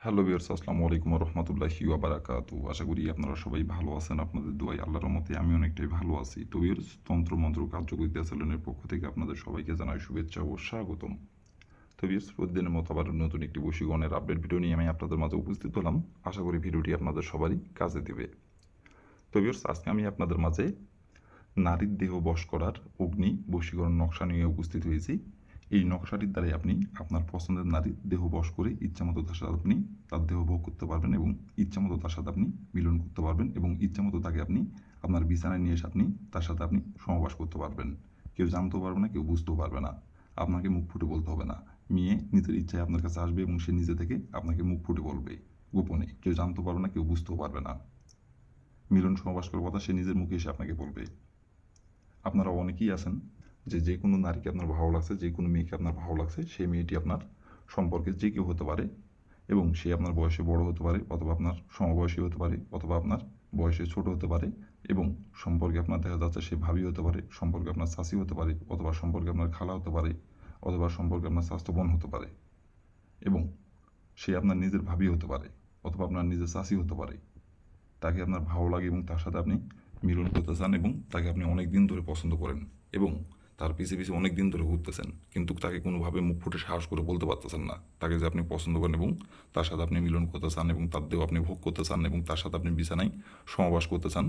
Hello viewers, আসসালামু আলাইকুম ওয়া রাহমাতুল্লাহি ওয়া বারাকাতুহু। আশা করি আপনারা সবাই ভালো আছেন। আপনাদের দোয়ায় আল্লাহর রহমতে আমি অনেকটাই ভালো আছি। তো ভিউয়ার্স, তন্ত্রমন্ত্র কার্যবিদ্যা চ্যানেলের পক্ষ থেকে আপনাদের সবাইকে জানাই শুভেচ্ছা ও স্বাগতম। তো ভিউয়ার্স, প্রতিদিনের মতো আবার নতুন একটি বশীকরণের আপডেট ভিডিও নিয়ে আমি আপনাদের মাঝে উপস্থিত হলাম। আশা করি ভিডিওটি আপনাদের সবারই কাজে দেবে। তো ভিউয়ার্স, আজকে আমি আপনাদের মাঝে নারীর দেহ বশ করার অগ্নি বশীকরণ নকশা নিয়ে উপস্থিত হয়েছি। এই নকশাটির দ্বারাই আপনি আপনার পছন্দের নারীর দেহ বশ করে ইচ্ছামতো তার সাথে আপনি তার দেহ ভোগ করতে পারবেন এবং ইচ্ছামতো তার সাথে আপনি মিলন করতে পারবেন এবং ইচ্ছামতো তাকে আপনি আপনার বিছানায় নিয়ে এসে আপনি তার সাথে আপনি সহবাস করতে পারবেন। কেউ জানতেও পারবে না, কেউ বুঝতেও পারবে না। আপনাকে মুখ ফুটে বলতে হবে না। মেয়ে নিজের ইচ্ছায় আপনার কাছে আসবে এবং সে নিজে থেকে আপনাকে মুখ ফুটে বলবে গোপনে। কেউ জানতেও পারবে না, কেউ বুঝতেও পারবে না। মিলন সহবাস করার কথা সে নিজের মুখে এসে আপনাকে বলবে। আপনারা অনেকেই আছেন যে কোনো নারীকে আপনার ভালো লাগছে, যে কোনো মেয়েকে আপনার ভালো লাগছে, সেই মেয়েটি আপনার সম্পর্কে যে কেউ হতে পারে এবং সে আপনার বয়সে বড় হতে পারে অথবা আপনার সমবয়সী হতে পারে অথবা আপনার বয়সে ছোট হতে পারে এবং সম্পর্কে আপনার দেখা যাচ্ছে সে ভাবি হতে পারে, সম্পর্কে আপনার চাচি হতে পারে অথবা সম্পর্কে আপনার খালা হতে পারে অথবা সম্পর্কে আপনার স্বাস্থ্য বোন হতে পারে এবং সে আপনার নিজের ভাবি হতে পারে অথবা আপনার নিজের চাচি হতে পারে। তাকে আপনার ভালো লাগে এবং তার সাথে আপনি মিলন করতে চান এবং তাকে আপনি অনেক দিন ধরে পছন্দ করেন এবং তার পিছে পিছে অনেক দিন ধরে ঘুরতেছেন, কিন্তু তাকে কোনোভাবে মুখ ফুটে সাহস করে বলতে পারতেছেন না তাকে যে আপনি পছন্দ করেন এবং তার সাথে আপনি মিলন করতে চান এবং তার দেহ আপনি ভোগ করতে চান এবং তার সাথে আপনি বিছানায় সহবাস করতে চান।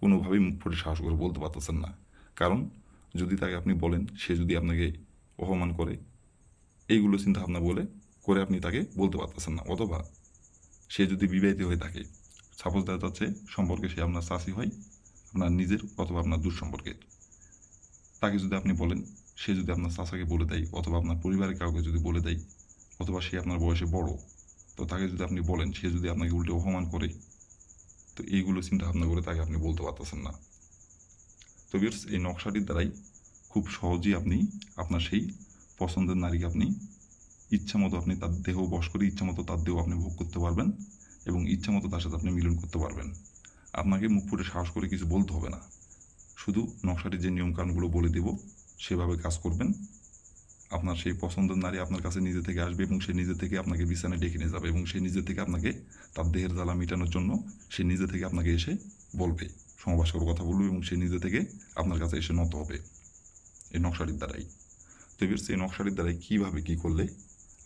কোনোভাবেই মুখ ফুটে সাহস করে বলতে পারতেছেন না। কারণ যদি তাকে আপনি বলেন, সে যদি আপনাকে অপমান করে, এইগুলো চিন্তা ভাবনা করে আপনি তাকে বলতে পারতেছেন না। অথবা সে যদি বিবাহিত হয়ে থাকে, সাপোজ দেখা যাচ্ছে সম্পর্কে সে আপনার চাচি হয়, আপনার নিজের অথবা আপনার দূর সম্পর্কের, তাকে যদি আপনি বলেন, সে যদি আপনার চাচাকে বলে দেয় অথবা আপনার পরিবারের কাউকে যদি বলে দেয় অথবা সে আপনার বয়সে বড়, তো তাকে যদি আপনি বলেন, সে যদি আপনাকে উল্টে অপমান করে, তো এইগুলো চিন্তা ভাবনা করে তাকে আপনি বলতে পারতেছেন না। তো ভিউয়ার্স, এই নকশাটির দ্বারাই খুব সহজেই আপনি আপনার সেই পছন্দের নারীকে আপনি ইচ্ছামতো আপনি তার দেহ বশ করে ইচ্ছামতো তার দেহ আপনি ভোগ করতে পারবেন এবং ইচ্ছামতো তার সাথে আপনি মিলন করতে পারবেন। আপনাকে মুখ ফুটে সাহস করে কিছু বলতে হবে না। শুধু নকশাটির যে নিয়মকানুনগুলো বলে দেব সেভাবে কাজ করবেন। আপনার সেই পছন্দের নারী আপনার কাছে নিজে থেকে আসবে এবং সে নিজে থেকে আপনাকে বিছানায় ডেকে নিয়ে যাবে এবং সে নিজে থেকে আপনাকে তার দেহের জ্বালা মেটানোর জন্য সে নিজে থেকে আপনাকে এসে বলবে, সহবাস করার কথা বলবে এবং সে নিজে থেকে আপনার কাছে এসে নত হবে এই নকশাটির দ্বারাই। তো ভিউয়ার্স, এই নকশাটির দ্বারাই কীভাবে কী করলে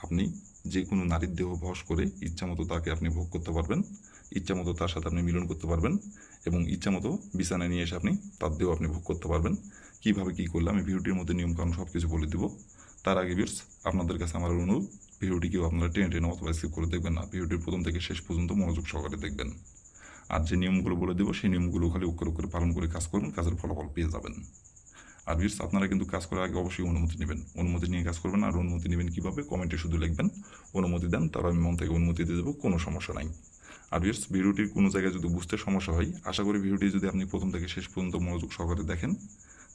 আপনি যে কোনো নারীর দেহ বশ করে ইচ্ছামতো তাকে আপনি ভোগ করতে পারবেন, ইচ্ছামতো তার সাথে আপনি মিলন করতে পারবেন এবং ইচ্ছামতো বিছানায় নিয়ে এসে আপনি তার দেহ আপনি ভোগ করতে পারবেন। কীভাবে কী করলে আমি ভিডিওটির মধ্যে নিয়মকানুন সব কিছু বলে দেবো। তার আগে ভিউয়ার্স, আপনাদের কাছে আমার অনুরোধ, ভিডিওটি কেউ আপনারা টেনে টেনে অথবা স্কিপ করে দেখবেন না। ভিডিওটির প্রথম থেকে শেষ পর্যন্ত মনোযোগ সহকারে দেখবেন। আর যে নিয়মগুলো বলে দেবো সেই নিয়মগুলো খালি অক্ষরে অক্ষরে পালন করে কাজ করুন, কাজের ফলাফল পেয়ে যাবেন। আর ভিউয়ার্স, আপনারা কিন্তু কাজ করার আগে অবশ্যই অনুমতি নেবেন। অনুমতি নিয়ে কাজ করবেন। আর অনুমতি নেবেন কীভাবে? কমেন্টে শুধু লিখবেন অনুমতি দেন, তারপর আমি মন থেকে অনুমতি দিয়ে দেবো, কোনো সমস্যা নাই। আর ভিউয়ার্স, ভিডিওটির কোনো জায়গায় যদি বুঝতে সমস্যা হয়, আশা করি ভিডিওটি যদি আপনি প্রথম থেকে শেষ পর্যন্ত মনোযোগ সহকারে দেখেন,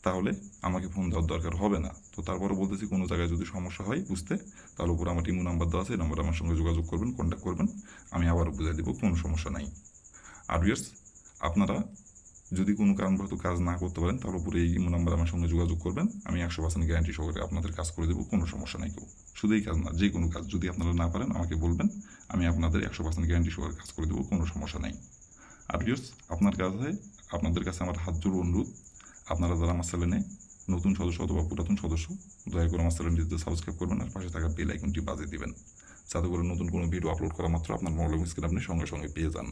তাহলে আমাকে ফোন দেওয়ার দরকার হবে না। তো তারপরে বলতেছি, কোনো জায়গায় যদি সমস্যা হয় বুঝতে, তাহলে উপরে আমার টিমু নাম্বার দেওয়া আছে, এই নাম্বারে আমার সঙ্গে যোগাযোগ করবেন, কন্ট্যাক্ট করবেন, আমি আবারও বুঝিয়ে দেবো, কোনো সমস্যা নাই। আর ভিউয়ার্স, আপনারা যদি কোনো কারণবশত কাজ না করতে পারেন, তাহলে উপরে এই ইমো নাম্বার আমার সঙ্গে যোগাযোগ করবেন, আমি 100% গ্যারান্টি সহকারে আপনাদের কাজ করে দেবো, কোনো সমস্যা নাই। কেউ শুধু এই কাজ না, যে কোনো কাজ যদি আপনারা না পারেন আমাকে বলবেন, আমি আপনাদের 100% গ্যারান্টি সহকারে কাজ করে দেবো, কোনো সমস্যা নাই। আর ভিউয়ার্স, আপনাদের কাছে আমার হাত জোড় অনুরোধ, আপনারা যারা আমার চ্যানেলে নতুন সদস্য অথবা পুরাতন সদস্য, দয়া করে আমার চ্যানেলটিতে সাবস্ক্রাইব করবেন আর পাশে থাকা বেল আইকনটি বাজিয়ে দিবেন, যাতে করে নতুন কোনো ভিডিও আপলোড করা মাত্র আপনার মোবাইল স্ক্রিনে আপনি সঙ্গে সঙ্গে পেয়ে যান।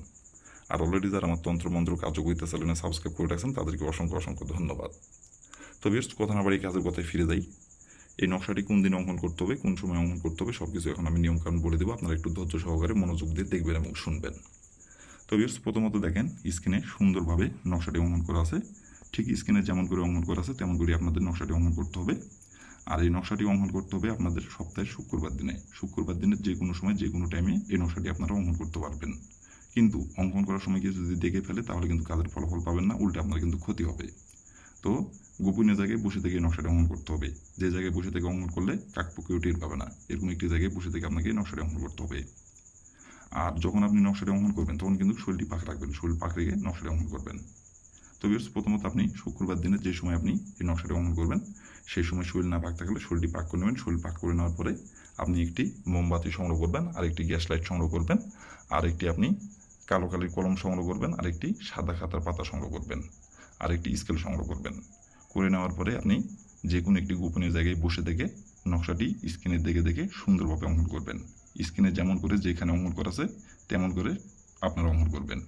আর অলরেডি যারা আমার তন্ত্রমন্ত্র কার্যকরিতা চ্যানেলে সাবস্ক্রাইব করে রাখছেন তাদেরকে অসংখ্য অসংখ্য ধন্যবাদ। তো ভিউয়ার্স, কথা না বাড়িয়ে কাজের কথায় ফিরে যাই। এই নকশাটি কোন দিন অঙ্কন করতে হবে, কোন সময় অঙ্কন করতে হবে, সব কিছু এখন আমি নিয়মকানুন বলে দেবো। আপনারা একটু ধৈর্য সহকারে মনোযোগ দিয়ে দেখবেন এবং শুনবেন। তো ভিউয়ার্স, প্রথমত দেখেন, স্ক্রিনে সুন্দরভাবে নকশাটি অঙ্কন করা আছে। ঠিক স্ক্রিনে যেমন করে অঙ্কন করা আছে তেমন করে আপনাদের নকশাটি অঙ্কন করতে হবে। আর এই নকশাটি অঙ্কন করতে হবে আপনাদের সপ্তাহের শুক্রবার দিনে। শুক্রবার দিনের যে কোনো সময় যে কোনো টাইমে এই নকশাটি আপনারা অঙ্কন করতে পারবেন। কিন্তু অঙ্কন করার সময় কেউ যদি দেখে ফেলে তাহলে কিন্তু কাজের ফলাফল পাবেন না, উল্টে আপনার কিন্তু ক্ষতি হবে। তো গোপনীয় জায়গায় বসে থেকে এই নকশাটি অঙ্কন করতে হবে। যে জায়গায় বসে থেকে অঙ্কন করলে কাকপক্ষেও টের পাবে না, এরকম একটি জায়গায় বসে থেকে আপনাকে এই নকশাটি অঙ্কন করতে হবে। আর যখন আপনি নকশাটি অঙ্কন করবেন তখন কিন্তু শরীরটি পাক রাখবেন, শরীর পাক রেখে নকশাটি অঙ্কন করবেন। তো ভিউয়ার্স, প্রথমত আপনি শুক্রবার দিনে যে সময় আপনি এই নকশাটি অঙ্কন করবেন সেই সময় শরীর না পাক থাকলে শরীরটি পাক করে নেবেন। শরীর পাক করে নেওয়ার পরে আপনি একটি মোমবাতি সংগ্রহ করবেন, আরেকটি গ্যাস লাইট সংগ্রহ করবেন, আরেকটি আপনি কালো কালির কলম সংগ্রহ করবেন, আরেকটি সাদা খাতার পাতা সংগ্রহ করবেন, আরেকটি স্কেল সংগ্রহ করবেন। করে নেওয়ার পরে আপনি যে কোনো একটি গোপনীয় জায়গায় বসে থেকে নকশাটি স্ক্রিনের দেখে দেখে সুন্দরভাবে অঙ্কন করবেন। স্ক্রিনে যেমন করে যেখানে অঙ্কন করা আছে তেমন করে আপনারা অঙ্কন করবেন।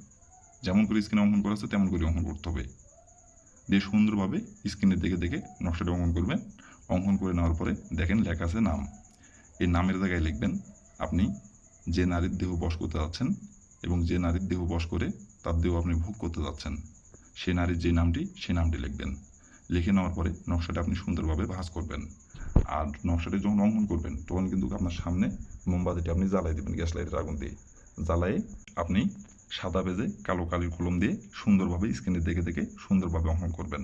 যেমন করে স্ক্রিনে অঙ্কন করা আছে তেমন করে অঙ্কন করতে হবে। দিয়ে সুন্দরভাবে স্ক্রিনের দেখে দেখে নকশাটি অঙ্কন করবেন। অঙ্কন করে নেওয়ার পরে দেখেন লেখা আছে নাম। এই নামের জায়গায় লিখবেন আপনি যে নারীর দেহ বশ করতে যাচ্ছেন এবং যে নারীর দেহ বশ করে তার দেহ আপনি ভোগ করতে যাচ্ছেন, সে নারীর যে নামটি সে নামটি লিখবেন। লিখে নেওয়ার পরে নকশাটা আপনি সুন্দরভাবে ভাঁজ করবেন। আর নকশাটি যখন অঙ্কন করবেন তখন কিন্তু আপনার সামনে মোমবাতিটি আপনি জ্বালাই দেবেন গ্যাস লাইটের আগুন দিয়ে। জ্বালায়ে আপনি সাদা পেজে কালো কালির কলম দিয়ে সুন্দরভাবে স্ক্রিনে দেখে দেখে সুন্দরভাবে অঙ্কন করবেন।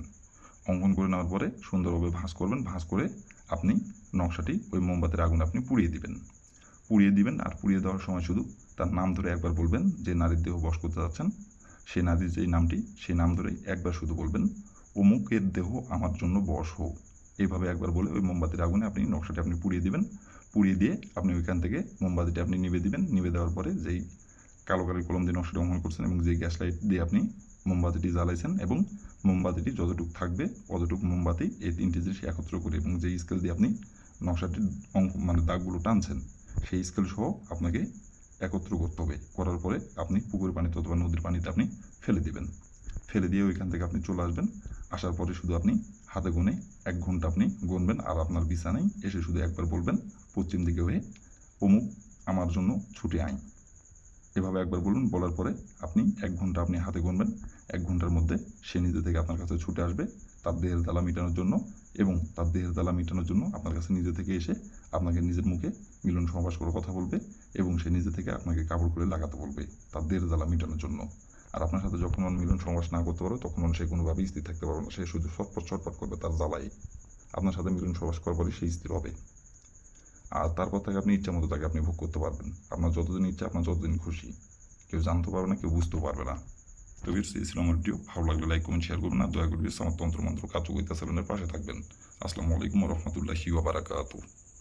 অঙ্কন করে নেওয়ার পরে সুন্দরভাবে ভাঁজ করবেন। ভাঁজ করে আপনি নকশাটি ওই মোমবাতির আগুনে আপনি পুড়িয়ে দিবেন। আর পুড়িয়ে দেওয়ার সময় শুধু তার নাম ধরে একবার বলবেন, যে নারীর দেহ বশ করতে যাচ্ছেন সেই নারীর যেই নামটি সেই নাম ধরে একবার শুধু বলবেন, অমুকের দেহ আমার জন্য বশ হোক। এইভাবে একবার বলে ওই মোমবাতির আগুনে আপনি নকশাটি আপনি পুড়িয়ে দিবেন। পুড়িয়ে দিয়ে আপনি ওইখান থেকে মোমবাতিটি আপনি নিভে দিবেন। নিভে দেওয়ার পরে যেই কালো কালির কলম দিয়ে নকশাটি অঙ্কন করছেন এবং যেই গ্যাস লাইট দিয়ে আপনি মোমবাতিটি জ্বালাইছেন এবং মোমবাতিটি যতটুকু থাকবে অতটুকু মোমবাতি এই তিনটি জিনিস একত্র করে এবং যেই স্কেল দিয়ে আপনি নকশাটির মানে দাগগুলো টানছেন সেই স্কেল সহ আপনাকে একত্র করতে হবে। করার পরে আপনি পুকুরের পানিতে অথবা নদীর পানিতে আপনি ফেলে দিবেন। ফেলে দিয়ে ওইখান থেকে আপনি চলে আসবেন। আসার পরে শুধু আপনি হাতে গুনে 1 ঘন্টা আপনি গুনবেন। আর আপনার বিছানায় এসে শুধু একবার বলবেন, পশ্চিম দিকে হয়ে অমুক আমার জন্য ছুটে আয়। এভাবে একবার বলুন। বলার পরে আপনি 1 ঘন্টা আপনি হাতে গুনবেন। 1 ঘন্টার মধ্যে সে নিজে থেকে আপনার কাছে ছুটে আসবে তার দেহের জ্বালা মেটানোর জন্য, এবং তার দেহের জ্বালা মেটানোর জন্য আপনার কাছে নিজে থেকে এসে আপনাকে নিজের মুখে মিলন সমাবেশ করে কথা বলবে এবং সে নিজে থেকে আপনাকে কাপড় খুলে লাগাতে বলবে তার দেহের জ্বালা মেটানোর জন্য। আর আপনার সাথে যখন মিলন সমাবেশ না করতে পারবে তখন সে কোনোভাবেই স্থির থাকতে পারবে না। সে শুধু ছটফট করবে তার জ্বালায়। আপনার সাথে মিলন সমাবেশ করার পরে সে স্থির হবে। আর তারপর থেকে আপনি ইচ্ছা মতো তাকে আপনি ভোগ করতে পারবেন। আপনার যতদিন ইচ্ছা, আপনার যতদিন খুশি। কেউ জানতে পারবে না, কেউ বুঝতেও পারবে না। তো ভিউয়ার্স, এই ছিল আমার ভিডিও। ভালো লাগলে লাইক কমেন্ট শেয়ার করবেন। আর দয়া করে আমার তন্ত্রমন্ত্র কার্যকরিতা চ্যানেলের পাশে থাকবেন। আসসালামু আলাইকুম ওয়া রাহমাতুল্লাহি ওয়া বারাকাতুহু।